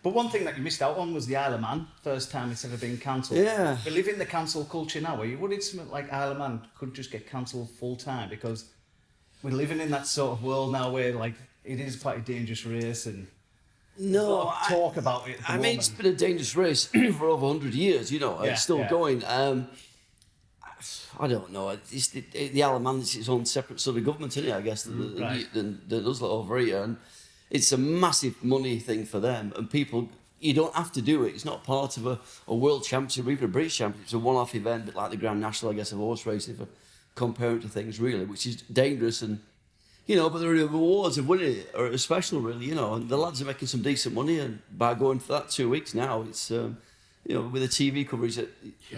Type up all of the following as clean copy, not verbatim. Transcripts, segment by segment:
But one thing that you missed out on was the Isle of Man, first time it's ever been cancelled. Yeah. We live in the cancel culture now, where you worried something like Isle of Man could just get cancelled full time, because we're living in that sort of world now where like it is quite a dangerous race and there's a lot of talk about it at the moment. It's been a dangerous race for over 100 years, you know, it's still going. I don't know. It's the Isle of Man is its own separate sort of government, isn't it? I guess than us over here, and it's a massive money thing for them. And people, you don't have to do it. It's not part of a world championship or even a British championship. It's a one-off event, but like the Grand National, I guess, of horse racing, for comparing to things really, which is dangerous. And you know, but the rewards of winning it are special, really. You know, and the lads are making some decent money, and by going for that 2 weeks now, it's. You know, with the TV coverage,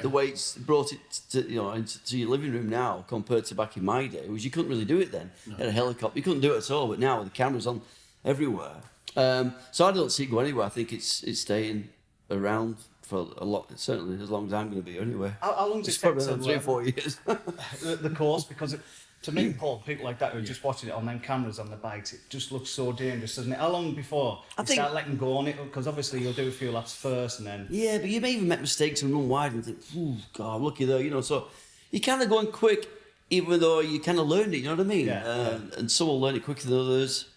the way it's brought it to, you know, into your living room now compared to back in my day, was you couldn't really do it then. No. You had a helicopter, you couldn't do it at all, but now with the cameras on everywhere. So I don't see it go anywhere. I think it's staying around for a lot, certainly as long as I'm going to be anyway. How long does it take to 3 or 4 years. the course? Because to me, Paul, people like that who are just watching it on them cameras on the bikes, it just looks so dangerous, doesn't it? How long before you start letting go on it? Because obviously you'll do a few laps first and then... Yeah, but you may even make mistakes and run wide and think, oh, God, looky there, you know. So you're kind of going quick, even though you kind of learned it, you know what I mean? And some will learn it quicker than others.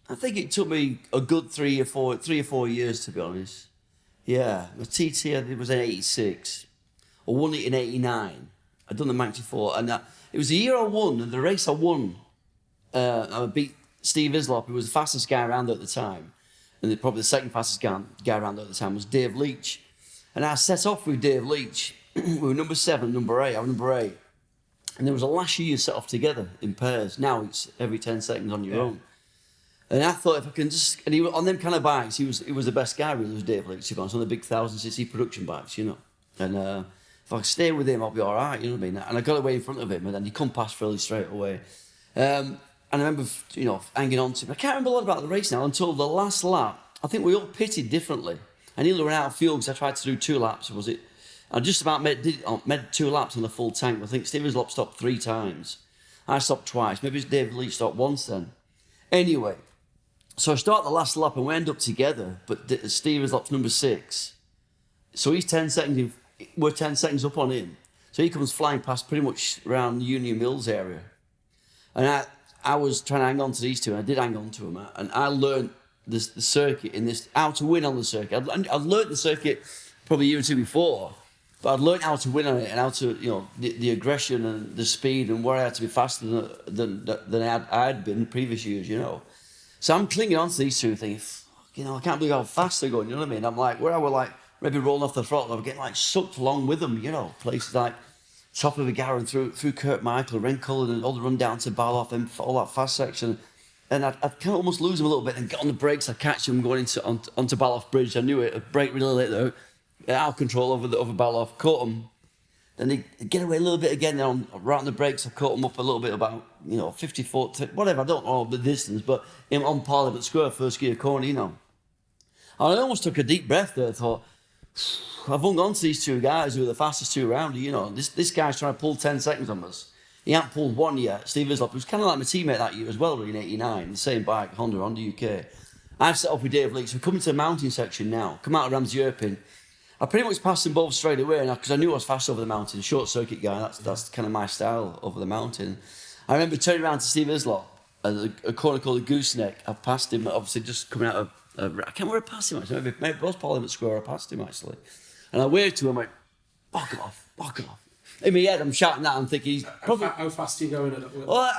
I think it took me a good 3 or 4 years, to be honest. Yeah, the TT, it was in 86. I won it in 89. I'd done the Manx before, and it was the year I won, and the race I won, I beat Steve Islop, who was the fastest guy around at the time, and probably the second fastest guy around at the time was Dave Leach. And I set off with Dave Leach. We were number 7, number 8, I was number 8. And there was a last year set off together in pairs. Now it's every 10 seconds on your own. And I thought if I can just, and he was on them kind of bikes, he was the best guy really, was Dave Leach, to be honest, on the big 1000cc production bikes, you know. And if I stay with him, I'll be all right, you know what I mean? And I got away in front of him, and then he come past fairly straight away. And I remember, you know, hanging on to him. I can't remember a lot about the race now until the last lap. I think we all pitted differently. I nearly ran out of fuel because I tried to do 2 laps, was it? I just about made 2 laps on the full tank. I think Steve Islop stopped 3 times. I stopped twice. Maybe David Leach stopped once then. Anyway, so I start the last lap and we end up together, but Steve Islop's number 6. So he's 10 seconds in. We're 10 seconds up on him. So he comes flying past pretty much around Union Mills area. And I was trying to hang on to these two, and I did hang on to them. And I learned the circuit in this, how to win on the circuit. I'd learned the circuit probably a year or 2 before, but I'd learned how to win on it and how to, you know, the aggression and the speed and where I had to be faster than I had been in previous years, you know. So I'm clinging on to these two thinking, you know, I can't believe how fast they're going, you know what I mean? I'm like, where I were like, maybe rolling off the throttle, I was getting like sucked along with them, you know, places like top of the Garran through Kirk Michael, Rencullen, and all the run down to Barloff and all that fast section. And I'd kind of almost lose them a little bit and get on the brakes. I'd catch them going onto Barloff Bridge. I knew it. I'd brake really late though. Out of control over Barloff, caught them. Then they'd get away a little bit again. Then right on the brakes, I caught them up a little bit about, you know, 50 foot, whatever. I don't know the distance, but on Parliament Square, first gear corner, you know. And I almost took a deep breath there. I thought, I've hung on to these 2 guys who are the fastest 2 around, you know. This guy's trying to pull 10 seconds on us. He hadn't pulled 1 yet. Steve Islop, who was kind of like my teammate that year as well, really, in 89, the same bike, Honda UK. I've set off with Dave Leach. We're coming to the mountain section now. Come out of Ramsey Erpin. I pretty much passed them both straight away because I knew I was fast over the mountain. Short circuit guy, that's kind of my style over the mountain. I remember turning around to Steve Islop at a corner called the Gooseneck. I passed him, obviously, just coming out of... I can't remember where I passed him, actually. Maybe it was Parliament Square I passed him, actually. And I waved to him, like, fuck off. In my head, I'm shouting that, I'm thinking he's probably... How fast are you going? Well,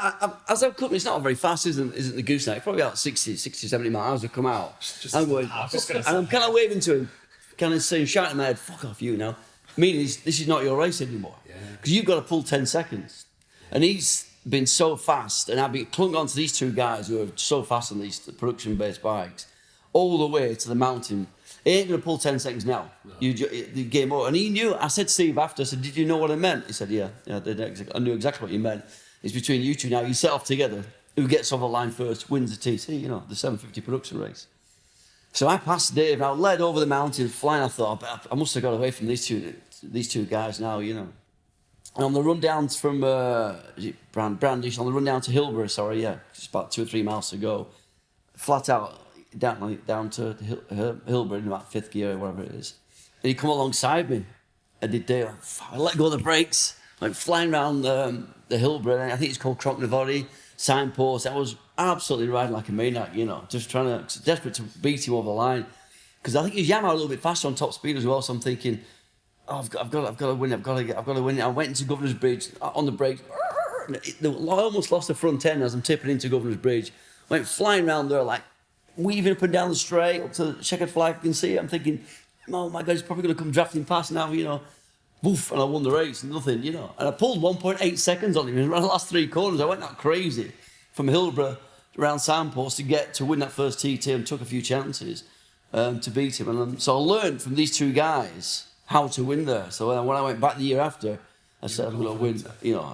as I've come, it's not very fast, isn't the gooseneck? Probably about 60, 70 miles I've come out. I'm going, and I'm kind of waving to him, kind of saying, shouting in my head, fuck off you now. Meaning, this is not your race anymore. Because you've got to pull 10 seconds. And he's been so fast, and I've been clung on to these 2 guys who are so fast on these production-based bikes, all the way to the mountain. He ain't going to pull 10 seconds now. No. The game over. And he knew. I said, Steve, after, I said, did you know what I meant? He said, yeah, I knew exactly what you meant. It's between you 2 now. You set off together. Who gets off the line first wins the TT, you know, the 750 production race. So I passed Dave. I led over the mountain, flying. I thought, I must have got away from these two guys now, you know. And on the run down from Brandish, on the run down to Hillborough, it's about 2 or 3 miles to go. Flat out, down to Hillborough in about 5th gear or whatever it is. And he come alongside me, and I let go of the brakes, like flying around the Hillborough. I think it's called Crocknavori signpost. I was absolutely riding like a maniac, just desperate to beat him over the line. Because I think he was yamming a little bit faster on top speed as well. So I'm thinking, I've got to win. I've got to win. I went into Governor's Bridge on the brakes. I almost lost the front end as I'm tipping into Governor's Bridge. Went flying around there, like weaving up and down the straight up to the checkered flag. I can see it. I'm thinking, oh my God, he's probably going to come drafting past now, Woof, and I won the race, nothing, And I pulled 1.8 seconds on him in the last 3 corners. I went that crazy from Hillborough around signpost to win that first TT and took a few chances to beat him. And so I learned from these 2 guys how to win there. So when I went back the year after, I said, I'm going to win,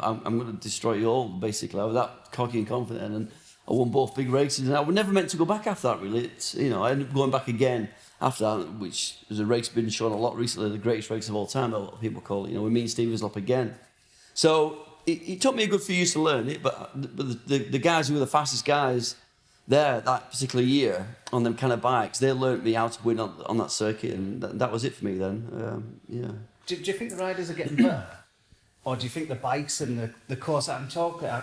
I'm going to destroy you all, basically. I was that cocky and confident, and I won both big races. And I was never meant to go back after that, really. I ended up going back again after that, which was a race been shown a lot recently, the greatest race of all time, a lot of people call it, with me and Steve up again. So it took me a good few years to learn it, but the guys who were the fastest guys there that particular year on them kind of bikes, they learnt me how to win on that circuit, and that was it for me then. Do you think the riders are getting better? Or do you think the bikes and the course, I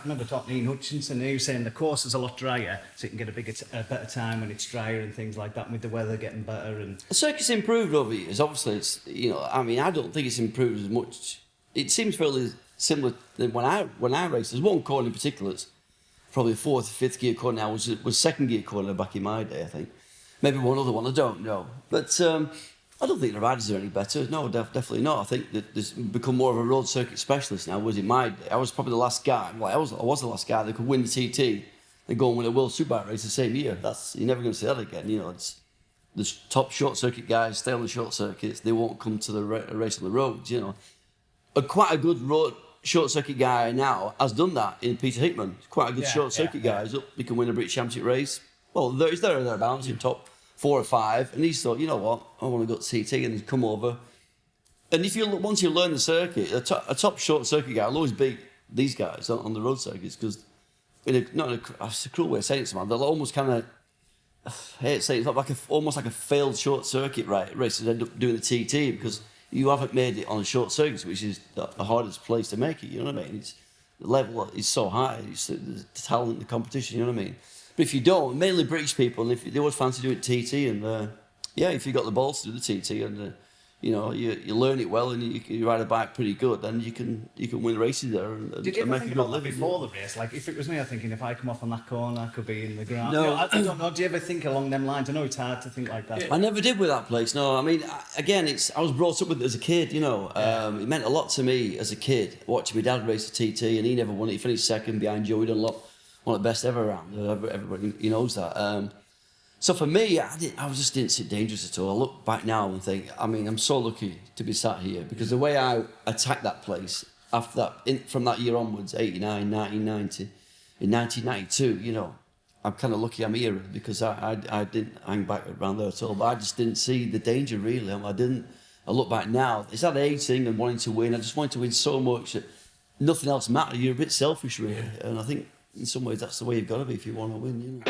remember talking to Ian Hutchinson, he was saying the course is a lot drier, so you can get a better time when it's drier and things like that, and with the weather getting better. And the circuit's improved over the years, obviously. I don't think it's improved as much. It seems fairly similar than when I raced. There's one corner in particular that's probably 4th or 5th gear corner now, was 2nd gear corner back in my day, I think. Maybe one other one, I don't know. But I don't think the riders are any better. No, definitely not. I think that there's become more of a road circuit specialist now. Was in my day, I was probably the last guy. Well, I was the last guy that could win the TT and go and win a World Superbike race the same year. You're never going to see that again. The top short circuit guys stay on the short circuits. They won't come to the race on the roads. Quite a good short circuit guy now has done that in Peter Hickman. Quite a good short circuit guy. He's up. He can win a British Championship race. Well, he's there or thereabouts in top 4 or 5, and he's thought, you know what, I want to go to TT, and he's come over. And once you learn the circuit, a top short circuit guy will always beat these guys on the road circuits, because it's a cruel way of saying it, man. They'll almost kind of, I hate to say it, it's like almost like a failed short circuit race to end up doing the TT, because you haven't made it on a short circuit, which is the hardest place to make it. You know what I mean? The level is so high, the talent, the competition. You know what I mean? But if you don't, mainly British people, and if they always fancy doing TT, and if you got the balls to do the TT, and you learn it well, and you ride a bike pretty good, then you can win races there and Did you ever make think a good about that living. before the race? Like, if it was me, I'm thinking if I come off on that corner, I could be in the ground. No. I don't know. Do you ever think along them lines? I know it's hard to think like that. I never did with that place. No, I mean, I was brought up with it as a kid. It meant a lot to me as a kid watching my dad race a TT, and he never won it. He finished 2nd behind Joe. He done one of the best ever around. Everybody knows that. So for me, I just didn't see dangerous at all. I look back now and think, I'm so lucky to be sat here, because the way I attacked that place after that, from that year onwards, 89, 1990, in 1992, I'm kind of lucky I'm here, because I didn't hang back around there at all. But I just didn't see the danger, really. I look back now, it's that age thing and wanting to win. I just wanted to win so much that nothing else mattered. You're a bit selfish, really. And I think in some ways that's the way you've got to be if you want to win,